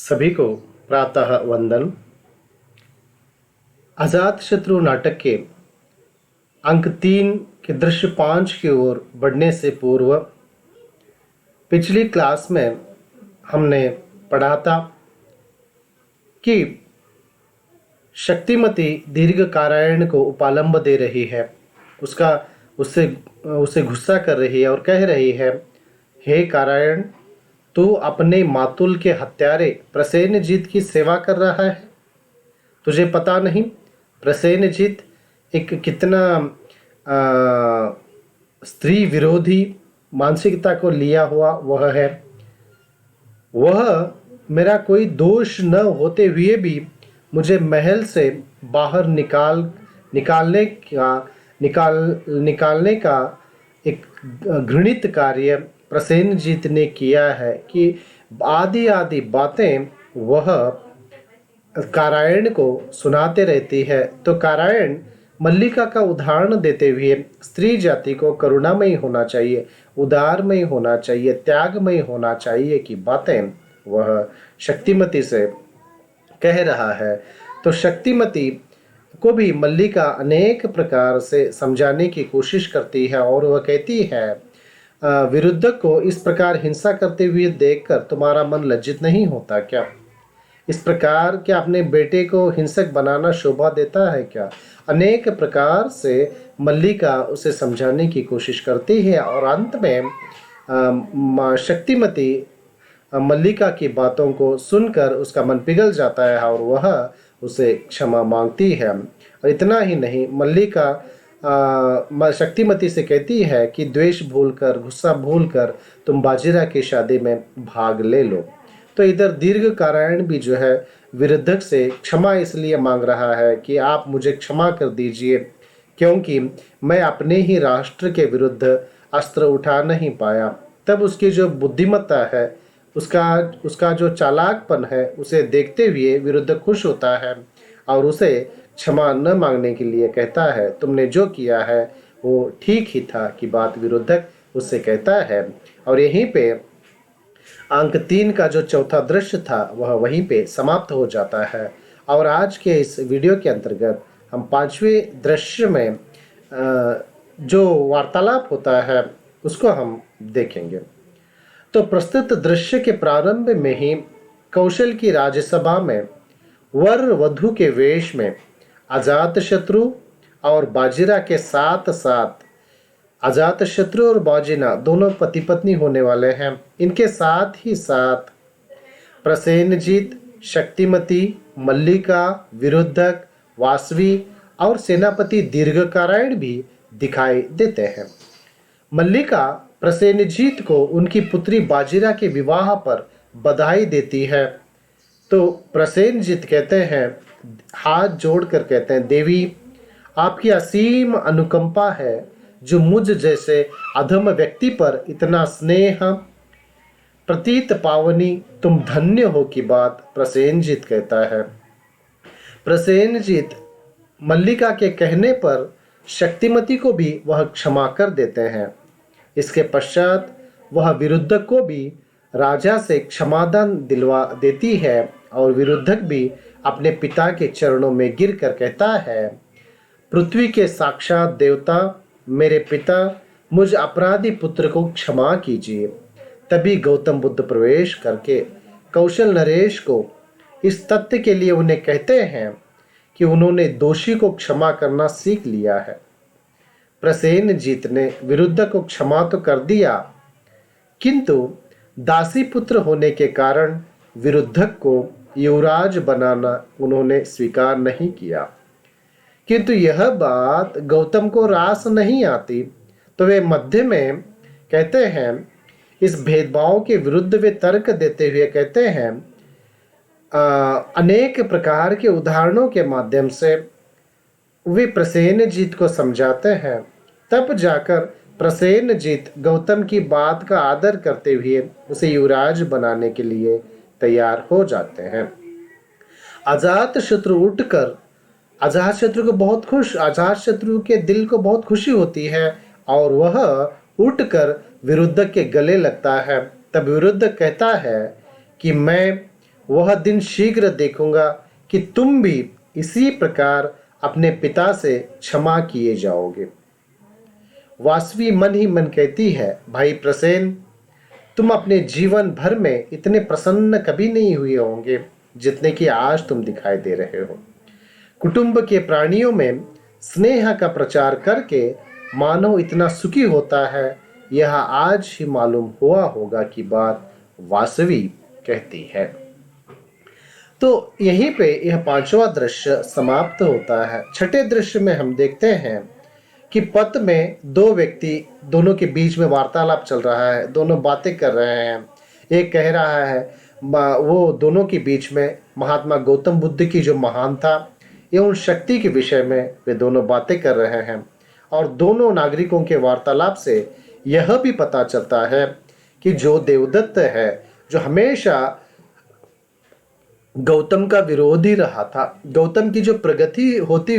सभी को प्रातः वंदन। अजातशत्रु नाटक के अंक 3 के दृश्य 5 की ओर बढ़ने से पूर्व पिछली क्लास में हमने पढ़ा था कि शक्तिमती दीर्घकारायण को उपालंब दे रही है, उसका उससे उसे गुस्सा कर रही है और कह रही है, हे कारायण, तू अपने मातुल के हत्यारे प्रसेनजीत की सेवा कर रहा है। तुझे पता नहीं प्रसेनजीत एक कितना स्त्री विरोधी मानसिकता को लिया हुआ वह है। वह मेरा कोई दोष न होते हुए भी मुझे महल से बाहर निकालने का एक घृणित कार्य प्रसेनजीत ने किया है कि आदि आदि बातें वह कारायण को सुनाते रहती है। तो कारायण मल्लिका का उदाहरण देते हुए स्त्री जाति को करुणामयी होना चाहिए, उदारमयी होना चाहिए, त्यागमयी होना चाहिए की बातें वह शक्तिमती से कह रहा है। तो शक्तिमती को भी मल्लिका अनेक प्रकार से समझाने की कोशिश करती है और वह कहती है, विरुद्धक को इस प्रकार हिंसा करते हुए देखकर तुम्हारा मन लज्जित नहीं होता क्या? इस प्रकार क्या अपने बेटे को हिंसक बनाना शोभा देता है क्या? अनेक प्रकार से मल्लिका उसे समझाने की कोशिश करती है और अंत में शक्तिमती मल्लिका की बातों को सुनकर उसका मन पिघल जाता है और वह उसे क्षमा मांगती है। और इतना ही नहीं, मल्लिका शक्तिमती से कहती है कि द्वेष भूलकर, गुस्सा भूलकर तुम बाजीरा की शादी में भाग ले लो। तो इधर दीर्घकारायण भी जो है विरुद्धक से क्षमा इसलिए मांग रहा है कि आप मुझे क्षमा कर दीजिए, क्योंकि मैं अपने ही राष्ट्र के विरुद्ध अस्त्र उठा नहीं पाया। तब उसकी जो बुद्धिमत्ता है, उसका जो चालाकपन है, उसे देखते हुए विरुद्धक खुश होता है और उसे क्षमा न मांगने के लिए कहता है, तुमने जो किया है वो ठीक ही था की बात विरुद्धक उससे कहता है। और यहीं पे अंक 3 का जो चौथा दृश्य था वह वहीं पे समाप्त हो जाता है। और आज के इस वीडियो के अंतर्गत हम 5वें दृश्य में जो वार्तालाप होता है उसको हम देखेंगे। तो प्रस्तुत दृश्य के प्रारंभ में ही कौशल की राज्यसभा में वर वधु के वेश में अजातशत्रु और बाजीरा के साथ साथ, अजातशत्रु और बाजीना दोनों पति पत्नी होने वाले हैं, इनके साथ ही साथ प्रसेनजीत, शक्तिमती, मल्लिका, विरुद्धक, वासवी और सेनापति दीर्घकारायण भी दिखाई देते हैं। मल्लिका प्रसेनजीत को उनकी पुत्री बाजीरा के विवाह पर बधाई देती है। तो प्रसेनजीत कहते हैं, हाथ जोड़कर कहते हैं, देवी, आपकी असीम अनुकंपा है जो मुझ जैसे अधम व्यक्ति पर इतना स्नेह प्रतीत पावनी, तुम धन्य हो की बात प्रसेनजीत कहता है। प्रसेनजीत मल्लिका के कहने पर शक्तिमती को भी वह क्षमा कर देते हैं। इसके पश्चात वह विरुद्धक को भी राजा से क्षमादान दिलवा देती है और विरुद्धक भी अपने पिता के चरणों में गिरकर कहता है, पृथ्वी के साक्षात देवता मेरे पिता, मुझ अपराधी पुत्र को क्षमा कीजिए। तभी गौतम बुद्ध प्रवेश करके कौशल नरेश को इस तथ्य के लिए उन्हें कहते हैं कि उन्होंने दोषी को क्षमा करना सीख लिया है। प्रसेनजीत ने विरुद्धक को क्षमा तो कर दिया, किंतु दासी पुत्र होने के कारण विरुद्धक को युवराज बनाना उन्होंने स्वीकार नहीं किया। किंतु यह बात गौतम को रास नहीं आती, तो वे मध्य में कहते हैं, इस भेदभाव के विरुद्ध वे तर्क देते हुए कहते हैं, अनेक प्रकार के उदाहरणों के माध्यम से वे प्रसेनजीत को समझाते हैं। तब जाकर प्रसेनजीत गौतम की बात का आदर करते हुए उसे युवराज बनाने के लिए तैयार हो जाते हैं। अजातशत्रु उठकर अजातशत्रु के दिल को बहुत खुशी होती है और वह उठकर विरुद्धक के गले लगता है। तब विरुद्धक कहता है कि मैं वह दिन शीघ्र देखूंगा कि तुम भी इसी प्रकार अपने पिता से क्षमा किए जाओगे। वासवी मन ही मन कहती है, भाई प्रसेन, तुम अपने जीवन भर में इतने प्रसन्न कभी नहीं हुए होंगे जितने कि आज तुम दिखाई दे रहे हो। कुटुंब के प्राणियों में स्नेह का प्रचार करके मानव इतना सुखी होता है, यह आज ही मालूम हुआ होगा की बात वासवी कहती है। तो यहीं पे यह पांचवा दृश्य समाप्त होता है। छठे दृश्य में हम देखते हैं कि पथ में दो व्यक्ति, दोनों के बीच में वार्तालाप चल रहा है, दोनों बातें कर रहे हैं। एक कह रहा है, वो दोनों के बीच में महात्मा गौतम बुद्ध की जो महानता एवं शक्ति के विषय में वे दोनों बातें कर रहे हैं। और दोनों नागरिकों के वार्तालाप से यह भी पता चलता है कि जो देवदत्त है, जो हमेशा गौतम का विरोधी रहा था, गौतम की जो प्रगति होती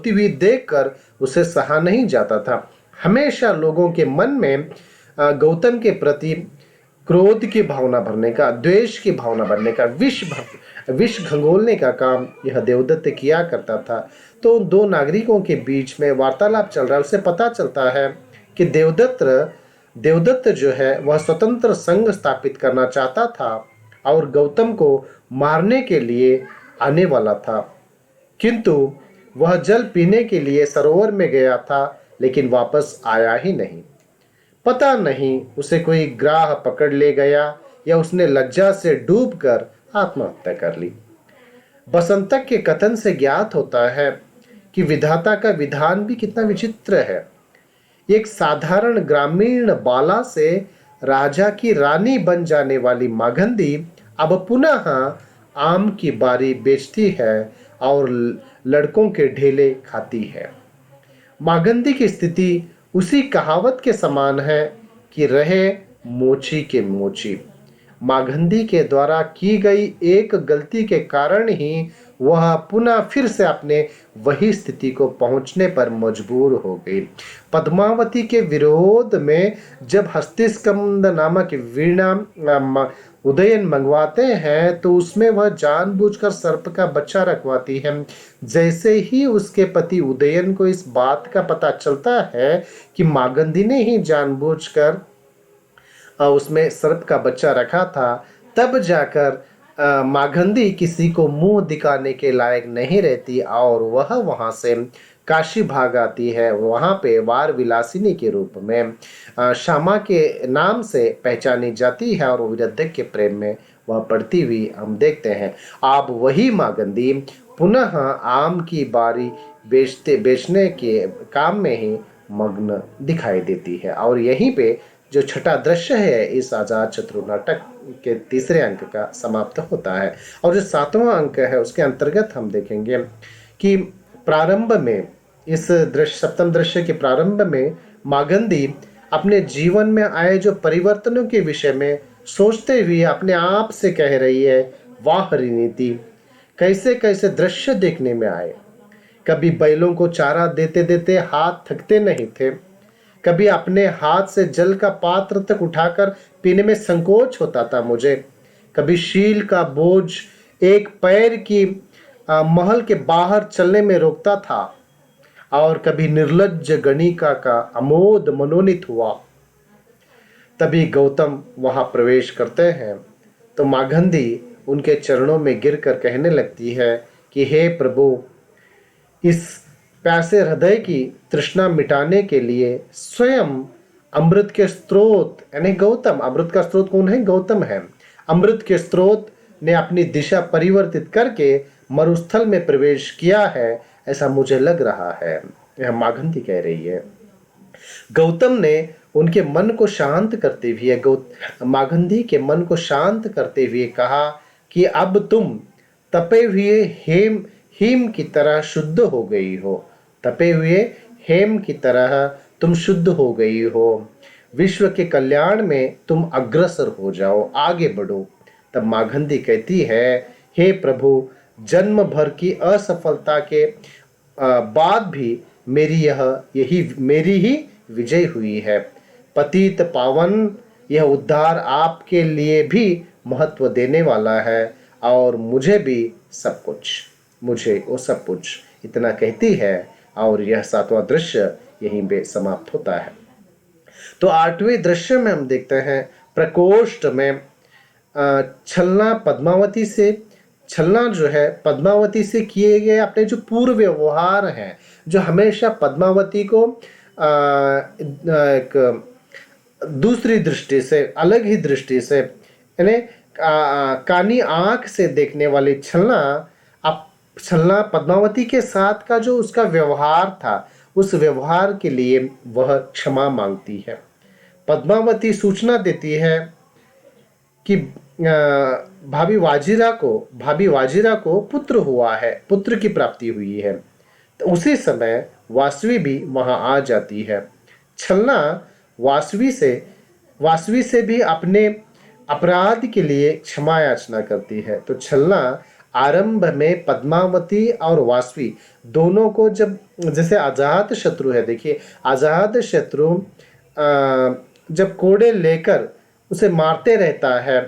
हुई देखकर उसे सहा नहीं जाता था। हमेशा लोगों के मन में गौतम के प्रति क्रोध की भावना भरने का, द्वेष की भावना भरने का, विष घंघोलने का काम यह देवदत्त किया करता था। तो उन दो नागरिकों के बीच में वार्तालाप चल रहा है, उससे पता चलता है कि देवदत्त जो है वह स्वतंत्र संघ स्थापित करना चाहता था और गौतम को मारने के लिए आने वाला था, किंतु वह जल पीने के लिए सरोवर में गया था लेकिन वापस आया ही नहीं। पता नहीं उसे कोई ग्राह पकड़ ले गया या उसने लज्जा से डूबकर आत्महत्या कर ली। बसंतक के कथन से ज्ञात होता है कि विधाता का विधान भी कितना विचित्र है। एक साधारण ग्रामीण बाला से राजा की रानी बन जाने वाली मागंदी अब पुनः आम की बारी बेचती है और लड़कों के ढेले खाती है। मागंदी की स्थिति उसी कहावत के समान है कि रहे मोची के मोची। मागंदी के द्वारा की गई एक गलती के कारण ही वह पुनः फिर से अपने वही स्थिति को पहुंचने पर मजबूर हो गई। पद्मावती के विरोध में जब हस्तिस्कंद नामक वीणा उदयन मंगवाते हैं तो उसमें वह जानबूझकर सर्प का बच्चा रखवाती है। जैसे ही उसके पति उदयन को इस बात का पता चलता है कि मागंदी ने ही जानबूझकर उसमें सर्प का बच्चा रखा था, तब जाकर मागंदी किसी को मुंह दिखाने के लायक नहीं रहती और वह वहां से काशी भाग आती है। वहां पे वार विलासिनी के रूप में श्यामा के नाम से पहचानी जाती है और विरद्ध के प्रेम में वह पड़ती हुई हम देखते हैं। अब वही मागंदी पुनः आम की बारी बेचने के काम में ही मग्न दिखाई देती है। और यहीं पे जो छठा दृश्य है इस आजाद शत्रु नाटक के तीसरे अंक का समाप्त होता है। और जो सातवां अंक है उसके अंतर्गत हम देखेंगे कि प्रारंभ में, इस दृश्य सप्तम दृश्य के प्रारंभ में मागंदी अपने जीवन में आए जो परिवर्तनों के विषय में सोचते हुए अपने आप से कह रही है, वाह हरिनीति, कैसे कैसे दृश्य देखने में आए। कभी बैलों को चारा देते देते हाथ थकते नहीं थे, कभी अपने हाथ से जल का पात्र तक उठाकर पीने में संकोच होता था मुझे, कभी शील का बोझ एक पैर की महल के बाहर चलने में रोकता था और कभी निर्लज्ज गणिका का अमोद मनोनीत हुआ। तभी गौतम वहां प्रवेश करते हैं तो मागंदी उनके चरणों में गिरकर कहने लगती है कि हे प्रभु, इस प्यासे हृदय की तृष्णा मिटाने के लिए स्वयं अमृत के स्रोत यानी गौतम, अमृत का स्रोत कौन है? गौतम है। अमृत के स्रोत ने अपनी दिशा परिवर्तित करके मरुस्थल में प्रवेश किया है, ऐसा मुझे लग रहा है, यह मागंदी कह रही है। गौतम ने उनके मन को शांत करते हुए, मागंदी के मन को शांत करते हुए कहा कि अब तुम तपे हुए हेम की तरह शुद्ध हो गई हो, तपे हुए हेम की तरह तुम शुद्ध हो गई हो। विश्व के कल्याण में तुम अग्रसर हो जाओ, आगे बढ़ो। तब मागंदी कहती है, हे प्रभु, जन्म भर की असफलता के बाद भी मेरी ही विजय हुई है। पतित पावन यह उद्धार आपके लिए भी महत्व देने वाला है। और मुझे भी सब कुछ, मुझे वो सब कुछ, इतना कहती है। और यह 7वां दृश्य यहीं पे समाप्त होता है। तो 8वें दृश्य में हम देखते हैं प्रकोष्ठ में छलना पद्मावती से, छलना जो है पद्मावती से किए गए अपने जो पूर्व व्यवहार हैं, जो हमेशा पद्मावती को एक दूसरी दृष्टि से, अलग ही दृष्टि से, यानी कानी आंख से देखने वाली छलना, अब छलना पद्मावती के साथ का जो उसका व्यवहार था, उस व्यवहार के लिए वह क्षमा मांगती है। पद्मावती सूचना देती है कि भाभी वाजिरा को पुत्र हुआ है, पुत्र की प्राप्ति हुई है। तो उसी समय वासवी भी वहां आ जाती है। छलना वासवी से भी अपने अपराध के लिए क्षमा याचना करती है। तो छलना आरंभ में पद्मावती और वासवी दोनों को, जब जैसे अजात शत्रु है, देखिए अजात शत्रु जब कोड़े लेकर उसे मारते रहता है,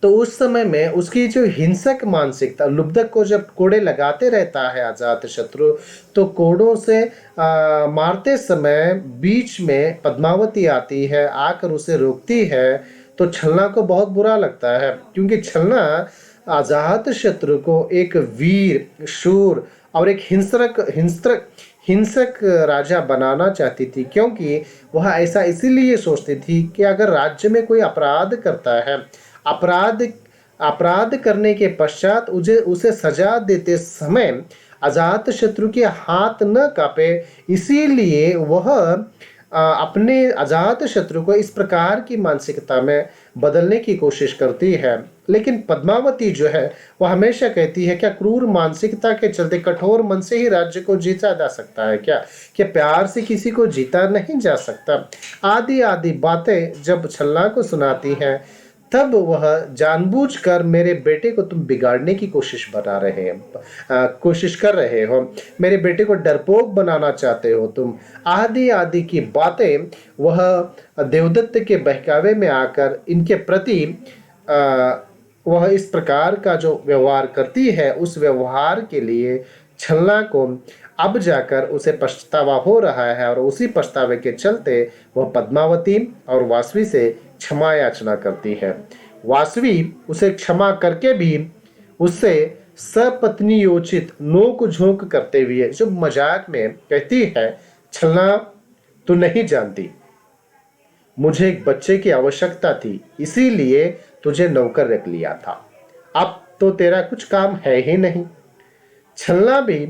तो उस समय में उसकी जो हिंसक मानसिकता, लुब्धक को जब कोड़े लगाते रहता है अजात शत्रु, तो कोड़ों से मारते समय बीच में पद्मावती आती है, आकर उसे रोकती है। तो छलना को बहुत बुरा लगता है, क्योंकि छलना अजात शत्रु को एक वीर, शूर और एक हिंसक राजा बनाना चाहती थी, क्योंकि वह ऐसा इसीलिए सोचती थी कि अगर राज्य में कोई अपराध करता है, अपराध करने के पश्चात उसे सजा देते समय अजात शत्रु के हाथ न कांपे, इसीलिए वह अपने अजात शत्रु को इस प्रकार की मानसिकता में बदलने की कोशिश करती है। लेकिन पद्मावती जो है वह हमेशा कहती है, क्या क्रूर मानसिकता के चलते कठोर मन से ही राज्य को जीता जा सकता है क्या प्यार से किसी को जीता नहीं जा सकता? आदि आदि बातें जब छलना को सुनाती हैं, तब वह जानबूझकर मेरे बेटे को तुम बिगाड़ने की कोशिश कर रहे हो, मेरे बेटे को डरपोक बनाना चाहते हो तुम, आदि आदि की बातें वह देवदत्त के बहकावे में आकर इनके प्रति वह इस प्रकार का जो व्यवहार करती है, उस व्यवहार के लिए छलना को अब जाकर उसे पछतावा हो रहा है, और उसी पछतावे के चलते वह पद्मावती और वासवी से क्षमा याचना करती है। वासवी उसे क्षमा करके भी उससे सपत्नीयोचित नोक झोंक करते हुए जो मजाक में कहती है, छलना तू नहीं जानती, मुझे एक बच्चे की आवश्यकता थी, इसीलिए तुझे नौकर रख लिया था, अब तो तेरा कुछ काम है ही नहीं। छलना भी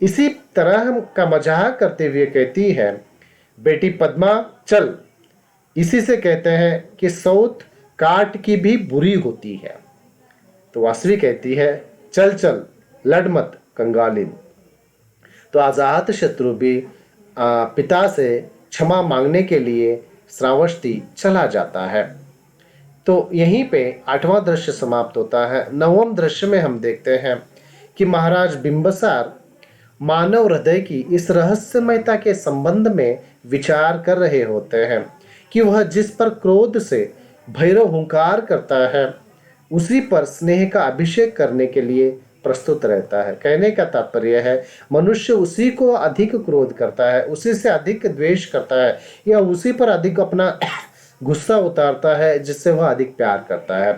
इसी तरह का मजाक करते हुए कहती है, बेटी पद्मा चल, इसी से कहते हैं कि सौत काट की भी बुरी होती है। तो वासवी कहती है, चल चल लड़ मत कंगालिन। तो अजात शत्रु भी पिता से क्षमा मांगने के लिए श्रावस्ती चला जाता है। तो यहीं पे 8वां दृश्य समाप्त होता है। 9वें दृश्य में हम देखते हैं कि महाराज बिंबसार मानव हृदय की इस रहस्यमयता के संबंध में विचार कर रहे होते हैं कि वह जिस पर क्रोध से भैरव हुंकार करता है, उसी पर स्नेह का अभिषेक करने के लिए प्रस्तुत रहता है। कहने का तात्पर्य है, मनुष्य उसी को अधिक क्रोध करता है, उसी से अधिक द्वेष करता है, या उसी पर अधिक अपना गुस्सा उतारता है जिससे वह अधिक प्यार करता है।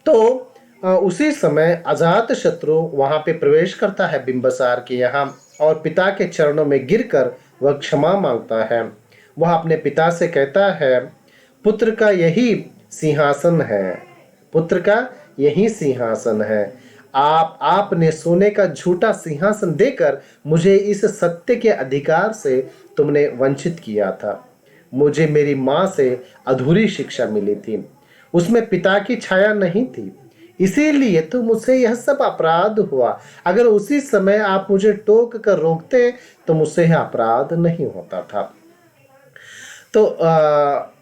तो उसी समय अजात शत्रु वहां पे प्रवेश करता है बिंबसार के यहाँ, और पिता के चरणों में गिरकर वह क्षमा मांगता है। वह अपने पिता से कहता है, पुत्र का यही सिंहासन है, पुत्र का यही सिंहासन है। आपने सोने का झूठा सिंहासन देकर मुझे इस सत्य के अधिकार से तुमने वंचित किया था। मुझे मेरी माँ से अधूरी शिक्षा मिली थी, उसमें पिता की छाया नहीं थी, इसीलिए तो मुझसे यह सब अपराध हुआ। अगर उसी समय आप मुझे टोक कर रोकते तो मुझसे यह अपराध नहीं होता था। तो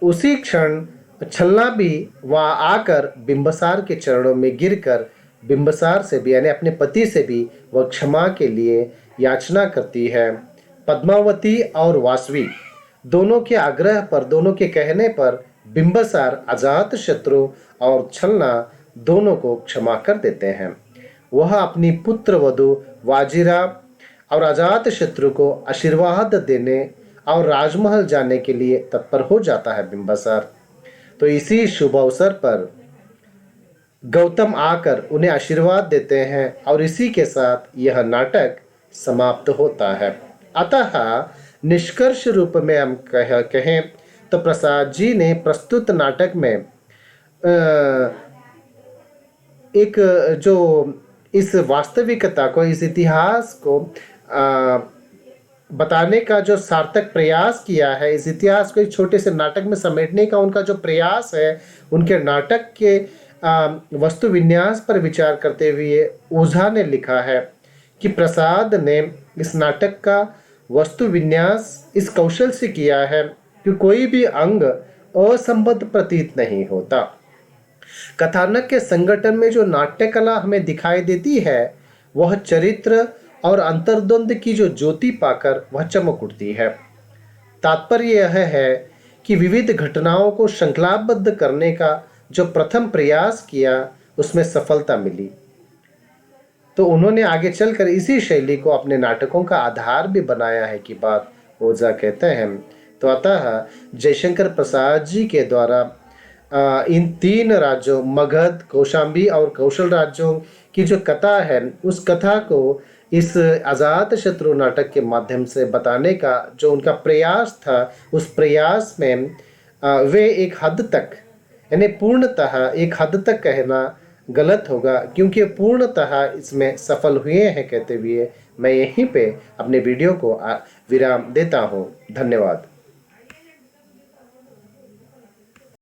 उसी क्षण छलना भी वहां आकर बिंबसार के चरणों में गिरकर बिंबसार से भी, यानी अपने पति से भी, वह क्षमा के लिए याचना करती है। पद्मावती और वासवी दोनों के आग्रह पर, दोनों के कहने पर बिंबिसार अजातशत्रु और छलना दोनों को क्षमा कर देते हैं। वह अपनी पुत्र वधु वाजिरा और अजातशत्रु को आशीर्वाद देने और राजमहल जाने के लिए तत्पर हो जाता है बिंबिसार। तो इसी शुभ अवसर पर गौतम आकर उन्हें आशीर्वाद देते हैं और इसी के साथ यह नाटक समाप्त होता है। अतः निष्कर्ष रूप में हम कहें तो प्रसाद जी ने प्रस्तुत नाटक में एक जो इस वास्तविकता को, इस इतिहास को बताने का जो सार्थक प्रयास किया है, इस इतिहास को एक छोटे से नाटक में समेटने का उनका जो प्रयास है, उनके नाटक के वस्तु विन्यास पर विचार करते हुए ओझा ने लिखा है कि प्रसाद ने इस नाटक का वस्तु विन्यास इस कौशल से किया है कि कोई भी अंग असंबद्ध प्रतीत नहीं होता। कथानक के संगठन में जो नाट्य कला हमें दिखाई देती है, वह चरित्र और अंतर्द्वंद की जो ज्योति पाकर वह चमक उठती है। तात्पर्य यह है कि विविध घटनाओं को श्रृंखलाबद्ध करने का जो प्रथम प्रयास किया, उसमें सफलता मिली। तो उन्होंने आगे चलकर इसी शैली को अपने नाटकों का आधार भी बनाया है की बात ओझा कहते हैं। तो अतः जयशंकर प्रसाद जी के द्वारा इन 3 राज्यों मगध, कौशांबी और कौशल राज्यों की जो कथा है, उस कथा को इस अजातशत्रु नाटक के माध्यम से बताने का जो उनका प्रयास था, उस प्रयास में वे एक हद तक, यानी पूर्णतः एक हद तक कहना गलत होगा, क्योंकि पूर्णतः इसमें सफल हुए हैं कहते हुए मैं यहीं पे अपने वीडियो को विराम देता हूँ। धन्यवाद।